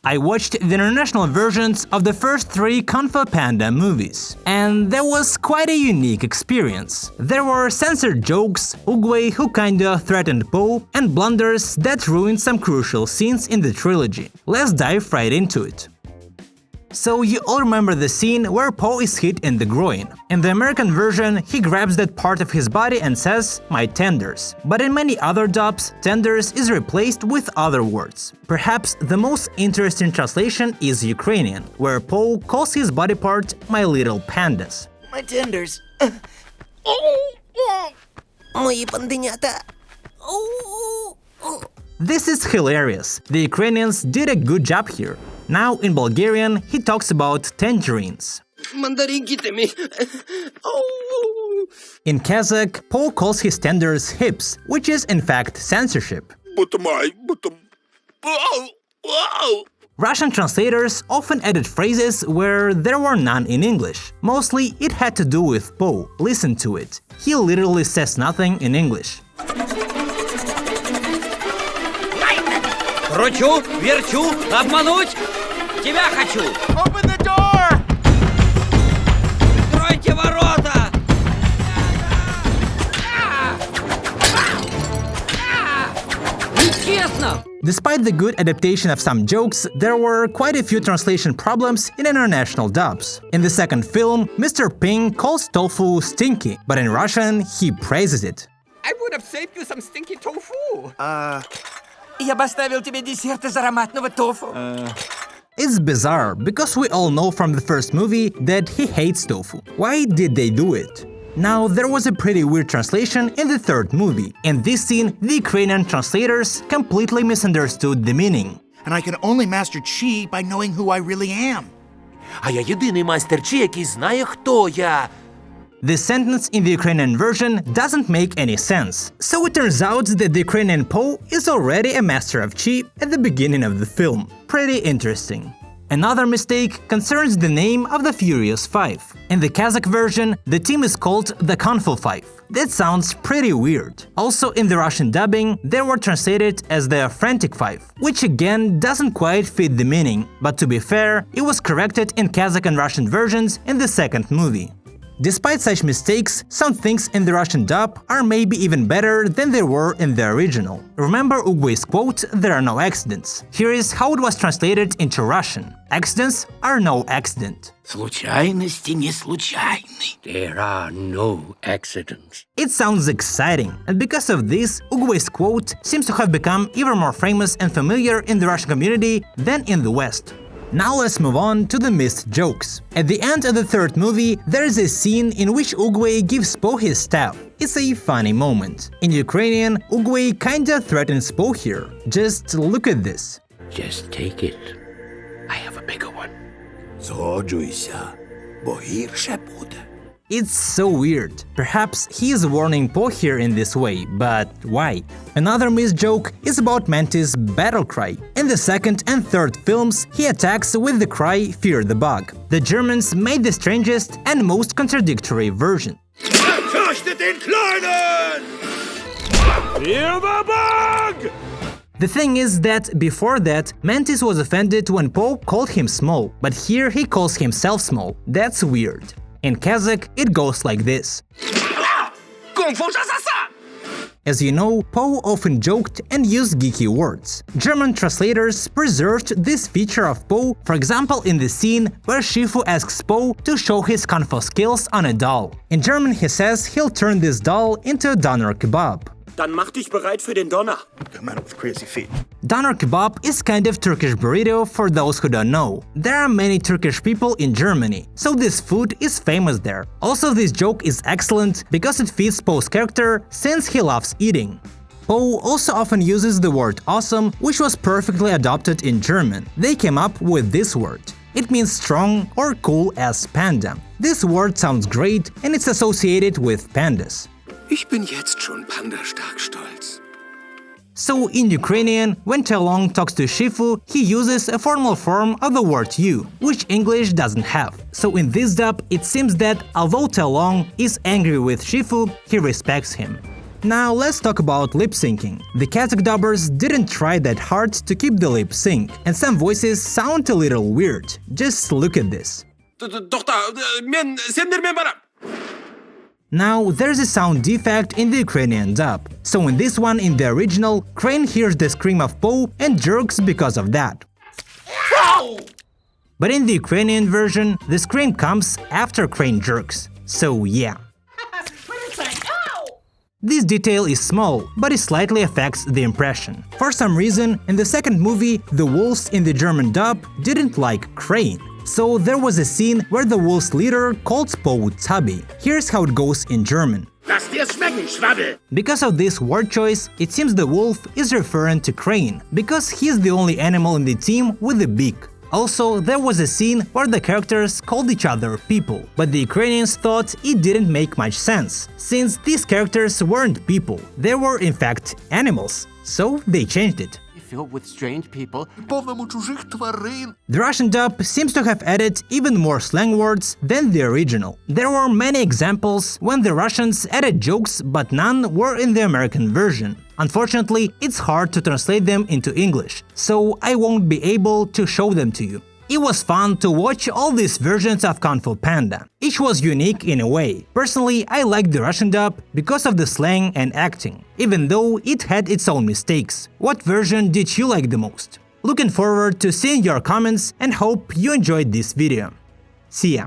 I watched the international versions of the first 3 Kung Fu Panda movies, and that was quite a unique experience. There were censored jokes, Oogway who kinda threatened Po, and blunders that ruined some crucial scenes in the trilogy. Let's dive right into it. So you all remember the scene where Po is hit in the groin. In the American version, he grabs that part of his body and says, "my tenders." But in many other dubs, tenders is replaced with other words. Perhaps the most interesting translation is Ukrainian, where Po calls his body part "my little pandas." My tenders. Мої панденята. This is hilarious. The Ukrainians did a good job here. Now, in Bulgarian, he talks about tangerines. In Kazakh, Po calls his tenders hips, which is in fact censorship. Russian translators often added phrases where there were none in English. Mostly, it had to do with Po. Listen to it. He literally says nothing in English. Кручу, верчу, обмануть! Тебя хочу! Open the door! Откройте ворота! Нечестно! Despite the good adaptation of some jokes, there were quite a few translation problems in international dubs. In the second film, Mr. Ping calls tofu stinky, but in Russian, he praises it. I would have saved you some stinky tofu. Я бы оставил тебе десерт из ароматного тофу. It's bizarre, because we all know from the first movie that he hates tofu. Why did they do it? Now, there was a pretty weird translation in the third movie. In this scene, the Ukrainian translators completely misunderstood the meaning. And I can only master chi by knowing who I really am. А я єдиний майстер чи, який знає, хто я. The sentence in the Ukrainian version doesn't make any sense. So it turns out that the Ukrainian Po is already a master of Chi at the beginning of the film. Pretty interesting. Another mistake concerns the name of the Furious Five. In the Kazakh version, the team is called the Kung Fu Five. That sounds pretty weird. Also, in the Russian dubbing, they were translated as the Frantic Five, which again doesn't quite fit the meaning. But to be fair, it was corrected in Kazakh and Russian versions in the second movie. Despite such mistakes, some things in the Russian dub are maybe even better than they were in the original. Remember Oogway's quote, "There are no accidents." Here is how it was translated into Russian. Accidents are no accident. Случайности не случайны. There are no accidents. It sounds exciting, and because of this, Oogway's quote seems to have become even more famous and familiar in the Russian community than in the West. Now let's move on to the missed jokes. At the end of the third movie, there is a scene in which Oogway gives Po his staff. It's a funny moment. In Ukrainian, Oogway kinda threatens Po here. Just look at this. Just take it. I have a bigger one. Згоджуйся, бо гірше буде. It's so weird. Perhaps he is warning Po here in this way, but why? Another missed joke is about Mantis' battle cry. In the second and third films, he attacks with the cry "Fear the Bug." The Germans made the strangest and most contradictory version. Fürchte den Kleinen! Fear the bug! The thing is that before that, Mantis was offended when Po called him small, but here he calls himself small. That's weird. In Kazakh, it goes like this. Kung Fu Panda. As you know, Po often joked and used geeky words. German translators preserved this feature of Po, for example in the scene where Shifu asks Po to show his kung fu skills on a doll. In German he says he'll turn this doll into a doner kebab. Dann mach dich bereit für den Donner. The man with crazy feet. Doner kebab is kind of Turkish burrito for those who don't know. There are many Turkish people in Germany, so this food is famous there. Also, this joke is excellent because it fits Po's character since he loves eating. Po also often uses the word awesome, which was perfectly adopted in German. They came up with this word. It means strong or cool as panda. This word sounds great and it's associated with pandas. Ich bin jetzt schon pandastark stolz. So in Ukrainian, when Talong talks to Shifu, he uses a formal form of the word you, which English doesn't have. So in this dub, it seems that although Talong is angry with Shifu, he respects him. Now let's talk about lip syncing. The Kazakh dubbers didn't try that hard to keep the lip sync, and some voices sound a little weird. Just look at this. мен сендермен барам. Now, there's a sound defect in the Ukrainian dub, so in this one in the original, Crane hears the scream of Poe and jerks because of that. But in the Ukrainian version, the scream comes after Crane jerks, so yeah. This detail is small, but it slightly affects the impression. For some reason, in the second movie, the wolves in the German dub didn't like Crane. So there was a scene where the wolf's leader called Poe Tubby. Here's how it goes in German. Lass dir's schmecken, Schwabbel! Because of this word choice, it seems the wolf is referring to Crane, because he's the only animal in the team with a beak. Also, there was a scene where the characters called each other people, but the Ukrainians thought it didn't make much sense, since these characters weren't people, they were in fact animals, so they changed it. Filled with strange people. The Russian dub seems to have added even more slang words than the original. There were many examples when the Russians added jokes, but none were in the American version. Unfortunately, it's hard to translate them into English, so I won't be able to show them to you. It was fun to watch all these versions of Kung Fu Panda. Each was unique in a way. Personally, I liked the Russian dub because of the slang and acting, even though it had its own mistakes. What version did you like the most? Looking forward to seeing your comments and hope you enjoyed this video. See ya!